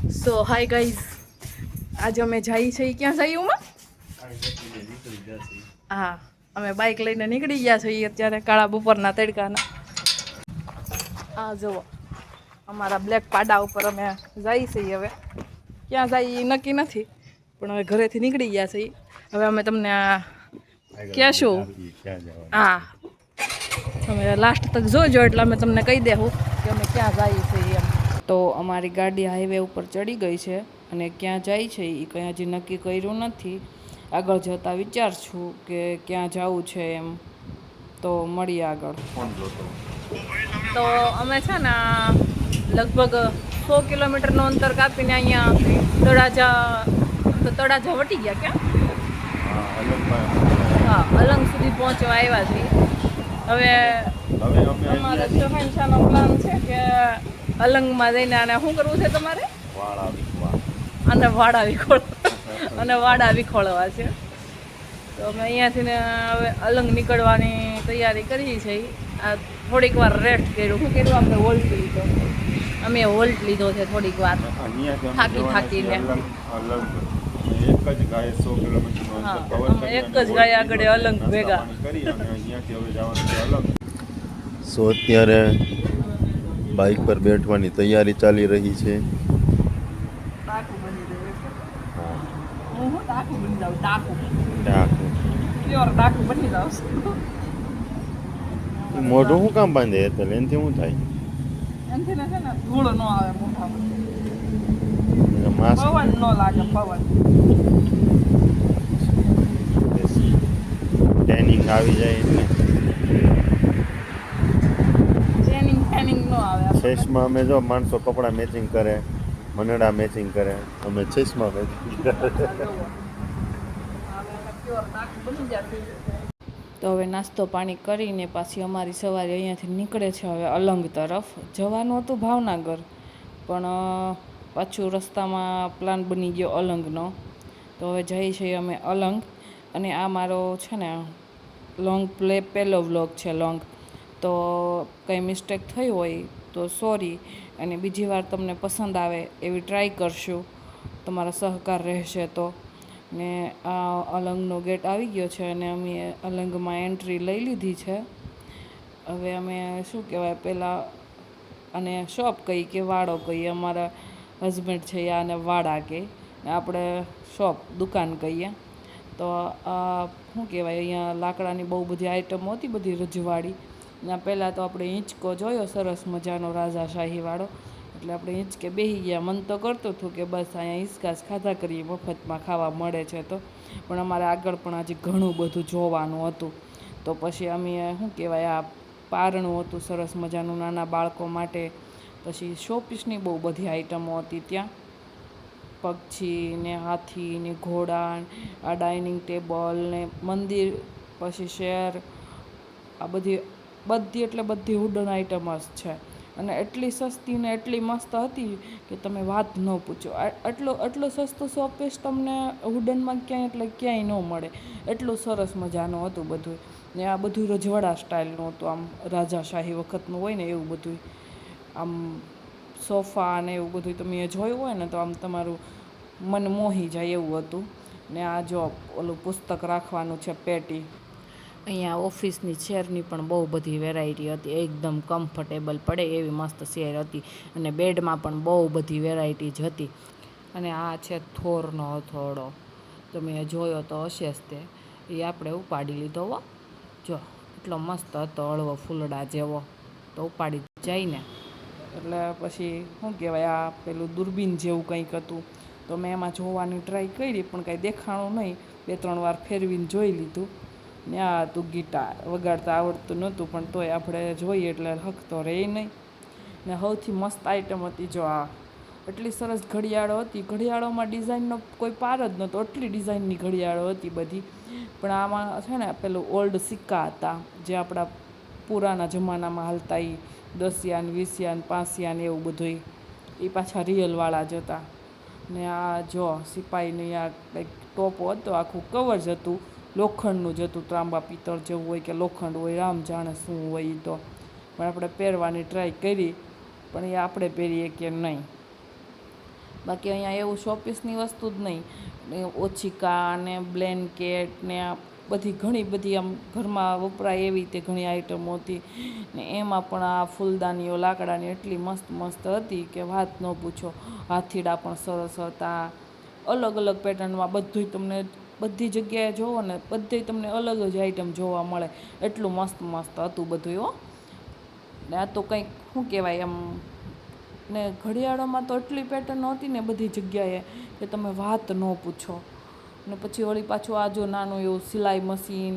સો hi guys, આજે અમે જઈએ છીએ ક્યાં જઈએ ઉમા? હા, અમે બાઇક લઈને નીકળી ગયા છીએ અત્યારે કાળા બપોરના તડકાના. આ જુઓ અમારા બ્લેક પાડા ઉપર અમે જઈએ છીએ. હવે ક્યાં જઈએ એ નક્કી નથી, પણ હવે ઘરેથી નીકળી ગયા છીએ. હવે અમે તમને કહેશું. હા, તમે લાસ્ટ તક જોજો એટલે અમે તમને કહી દેવું કે અમે ક્યાં જઈએ છીએ એમ. તો અમારી ગાડી હાઈવે ઉપર ચડી ગઈ છે અને ક્યાં જાય છે એ કંઈ હજી નક્કી કર્યું નથી. આગળ જતાં વિચારશું કે ક્યાં જવું છે એમ. તો મળીએ આગળ. તો અમે છે ને લગભગ 100 કિલોમીટરનું અંતર કાપીને અહીંયા તળાજા વટી ગયા. ક્યાં? હા, અલંગ સુધી પહોંચવા આવ્યા છીએ. હવે અમારે શહેનશાહનો પ્લાન છે કે અલંગમાં જઈને આને શું કરવું છે તમારે? અને વાડા વિખોળવા છે. તો અમે અહીંયાથી ને હવે અલંગ નીકળવાની તૈયારી કરી છે. આ થોડીક વાર રેસ્ટ કર્યું. શું કર્યું? આપણે હોલ્ટ લીધો. અમે હોલ્ટ લીધો છે થોડીક વાર થાકીને. એક જ ગાય આગળ અલંગ ભેગા. સો અત્યારે બાઇક પર બેઠવાની તૈયારી ચાલી રહી છે. મોઢું શું કામ બાંધે? એટલે એનાથી શું થાય? ધૂળ ન આવે મોઢામાં, માસ્ક પવન ન લાગે. પવન ટેનિંગ આવી જાય એટલે ટેનિંગ ન આવે. ચશ્મા અમે જો માણસો કપડાં મેચિંગ કરે, મનડા મેચિંગ કરે, અમે ચશ્મા મેચિંગ કરે. તો હવે નાસ્તો પાણી કરીને પાછી અમારી સવારી અહીંયાથી નીકળે છે હવે અલંગ તરફ. જવાનું હતું ભાવનગર, પણ પાછું રસ્તામાં પ્લાન બની ગયો અલંગનો. તો હવે જઈએ છીએ અમે અલંગ. અને આ મારો છે ને પહેલો વ્લોગ છે લોંગ. તો કંઈ મિસ્ટેક થઈ હોય તો સોરી. અને બીજી વાર તમને પસંદ આવે એવી ટ્રાય કરશું, તમારો સહકાર રહેશે તો. ને આ અલંગનો ગેટ આવી ગયો છે અને અમે અલંગમાં એન્ટ્રી લઈ લીધી છે. હવે અમે શું કહેવાય, પહેલાં અને શોપ કહી કે વાડો કહીએ. અમારા હસબન્ડ છે આને વાડા કહે, આપણે શોપ દુકાન કહીએ. તો આ શું કહેવાય, અહીંયા લાકડાની બહુ બધી આઈટમો હતી, બધી રજવાડી. ના પહેલાં તો આપણે હિંચકો જોયો સરસ મજાનો રાજાશાહીવાળો, એટલે આપણે હિંચકે બેસી ગયા. મન તો કરતું હતું કે બસ અહીંયા હિંચકા જ ખાધા કરીએ, મફતમાં ખાવા મળે છે તો. પણ અમારે આગળ પણ હજી ઘણું બધું જોવાનું હતું. તો પછી અમે શું કહેવાય, આ પારણું હતું સરસ મજાનું નાના બાળકો માટે. પછી શોપીસની બહુ બધી આઈટમો હતી ત્યાં. પક્ષી ને હાથી ને ઘોડા, આ ડાઇનિંગ ટેબલ ને મંદિર, પછી શેર, આ બધી એટલે બધી વુડન આઈટમ જ છે. અને એટલી સસ્તી ને એટલી મસ્ત હતી કે તમે વાત ન પૂછો. એટલો સસ્તો શોપીસ તમને વુડનમાં ક્યાંય ન મળે. એટલું સરસ મજાનું હતું બધું. ને આ બધું રજવાડા સ્ટાઇલનું હતું, આમ રાજાશાહી વખતનું હોય ને એવું બધું. આમ સોફા ને એવું બધું તમે જોયું હોય ને તો આમ તમારું મન મોહી જાય એવું હતું. ને આ જો ઓલું પુસ્તક રાખવાનું છે પેટી. અહીંયા ઓફિસની ચેરની પણ બહુ બધી વેરાયટી હતી. એકદમ કમ્ફર્ટેબલ પડે એવી મસ્ત ચેર હતી. અને બેડમાં પણ બહુ બધી વેરાયટી જ હતી. અને આ છે થોરનો હથોડો, તમે જોયો તો હશે જ તે. એ આપણે ઉપાડી લીધો હો. જો એટલો મસ્ત હતો, હળવો ફૂલડા જેવો. તો ઉપાડી જાય ને એટલે પછી શું કહેવાય, આ પેલું દૂરબીન જેવું કંઈક હતું. તો મેં એમાં જોવાની ટ્રાય કરી પણ કાંઈ દેખાણું નહીં. 2-3 વાર ફેરવીને જોઈ લીધું. ને આ હતું ગિટાર. વગાડતા આવડતું નહોતું પણ તોય આપણે જોઈએ એટલે હક તો રહે નહીં. ને સૌથી મસ્ત આઈટમ હતી જો આ. એટલી સરસ ઘડિયાળો હતી. ઘડિયાળોમાં ડિઝાઇનનો કોઈ પાર જ નહોતો. એટલી ડિઝાઇનની ઘડિયાળો હતી બધી. પણ આમાં છે ને પેલું ઓલ્ડ સિક્કા હતા, જે આપણા પુરાના જમાનામાં હાલતા. એ 10 યાન, 20 યાન, 5 યાન એવું બધું. એ પાછા રિયલવાળા જ હતા. ને આ જો સિપાહીની આ કંઈક ટોપો હતો, આખું કવર જ હતું, લોખંડનું જ હતું. ત્રાંબા પિત્તળ જેવું હોય કે લોખંડ હોય, રામ જાણે શું હોય. તો પણ આપણે પહેરવાની ટ્રાય કરી, પણ એ આપણે પહેરીએ કે નહીં. બાકી અહીંયા એવું શોપીસની વસ્તુ જ નહીં, ને ઓછીકા ને બ્લેન્કેટ ને આ બધી ઘણી બધી આમ ઘરમાં વપરાય એવી તે ઘણી આઈટમો હતી. ને એમાં પણ આ ફૂલદાનીઓ લાકડાની એટલી મસ્ત મસ્ત હતી કે વાત ન પૂછો. હાથીડા પણ સરસ હતા, અલગ અલગ પેટર્નમાં બધુંય તમને બધી જગ્યાએ જોવો ને બધે તમને અલગ જ આઈટમ જોવા મળે, એટલું મસ્ત મસ્ત હતું બધું હો. ને આ તો કંઈક શું કહેવાય એમ, ને ઘડિયાળોમાં તો એટલી પેટર્ન હતી ને બધી જગ્યાએ કે તમે વાત ન પૂછો. ને પછી વળી પાછું આ જો નાનું એવું સિલાઈ મશીન,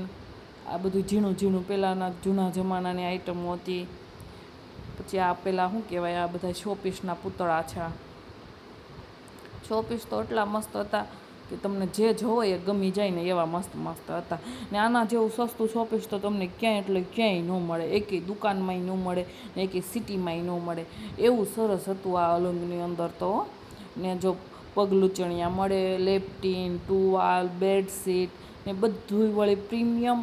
આ બધું ઝીણું ઝીણું પહેલાંના જૂના જમાનાની આઈટમો હતી. પછી આ પહેલાં શું કહેવાય, આ બધા શોપીસના પૂતળા છે. શોપીસ તો એટલા મસ્ત હતા કે તમને જે જોવો એ ગમી જાય ને એવા મસ્ત મસ્ત હતા. ને આના જેવું સસ્તું શોપીસ તો તમને ક્યાંય એટલે ક્યાંય ન મળે, એકેય દુકાનમાંય ન મળે ને એકેય સિટીમાંય ન મળે. એવું સરસ હતું આ અલંગની અંદર તો. ને જો પગલુંચણિયા મળે, લેપટીન, ટુવાલ, બેડશીટ ને બધુંય વળી પ્રીમિયમ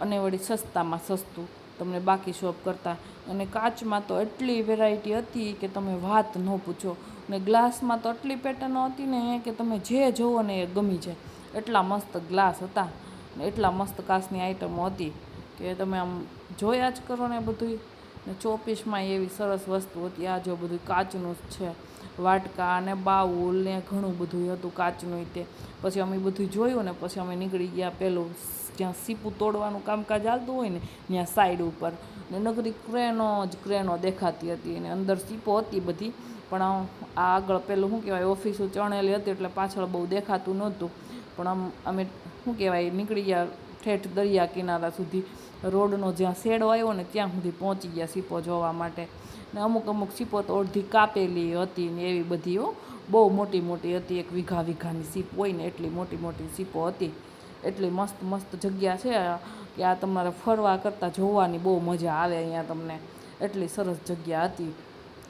અને વળી સસ્તામાં સસ્તું તમને બાકી શોપ કરતાં. અને કાચમાં તો એટલી વેરાયટી હતી કે તમે વાત ન પૂછો. ને ગ્લાસમાં તો એટલી પેટર્નો હતી ને કે તમે જે જોવો ને એ ગમી જાય, એટલા મસ્ત ગ્લાસ હતા ને એટલા મસ્ત કાચની આઈટમો હતી કે તમે આમ જોયા જ કરો ને બધુંય. ને ચોપીસમાં એવી સરસ વસ્તુ હતી, આ જો બધું કાચનું જ છે, વાટકા ને બાઉલ ને ઘણું બધું હતું કાચનું તે. પછી અમે બધું જોયું ને પછી અમે નીકળી ગયા પેલું જ્યાં સીપું તોડવાનું કામકાજ ચાલતું હોય ને ત્યાં સાઈડ ઉપર. ને નગરી ક્રેનો દેખાતી હતી અને અંદર સીપો હતી બધી, પણ આ આગળ પેલું શું કહેવાય ઓફિસો ચણેલી હતી એટલે પાછળ બહુ દેખાતું નહોતું. પણ અમે શું કહેવાય નીકળી ગયા ઠેઠ દરિયા કિનારા સુધી, રોડનો જ્યાં શેડો આવ્યો ને ત્યાં સુધી પહોંચી ગયા સીપો જોવા માટે. ને અમુક અમુક સીપો તો અડધી કાપેલી હતી ને એવી બધી બહુ મોટી મોટી હતી, એક વીઘાની સીપ હોય ને એટલી મોટી મોટી સીપો હતી. એટલી મસ્ત મસ્ત જગ્યા છે કે આ તમારે ફરવા કરતાં જોવાની બહુ મજા આવે અહીંયા તમને, એટલી સરસ જગ્યા હતી.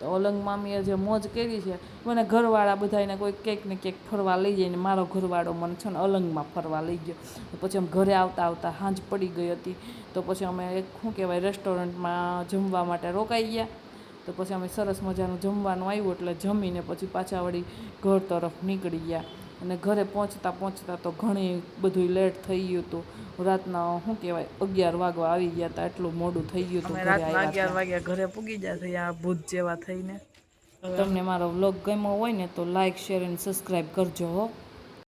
તો અલંગમાં મેં જે મોજ કરી છે, મને ઘરવાળા બધાને કોઈ ક્યાંક ને ક્યાંક ફરવા લઈ જાય ને મારો ઘરવાળો મને છે ને અલંગમાં ફરવા લઈ ગયો. પછી અમે ઘરે આવતા આવતા સાંજ પડી ગઈ હતી, તો પછી અમે એક શું કહેવાય રેસ્ટોરન્ટમાં જમવા માટે રોકાઈ ગયા. તો પછી અમે સરસ મજાનું જમવાનું આવ્યું એટલે જમીને પછી પાછા વળી ઘર તરફ નીકળી ગયા. અને ઘરે પહોંચતા પહોંચતા તો ઘણી બધું લેટ થઈ ગયું હતું. રાતના શું કહેવાય 11 વાગવા આવી ગયા હતા, એટલું મોડું થઈ ગયું હતું. રાતના 11 વાગ્યા ઘરે પૂગી ગયા આ ભૂત જેવા થઈને. તમને મારો વ્લોગ ગમ્યો હોય ને તો લાઇક, શેર અને સબસ્ક્રાઈબ કરજો હો.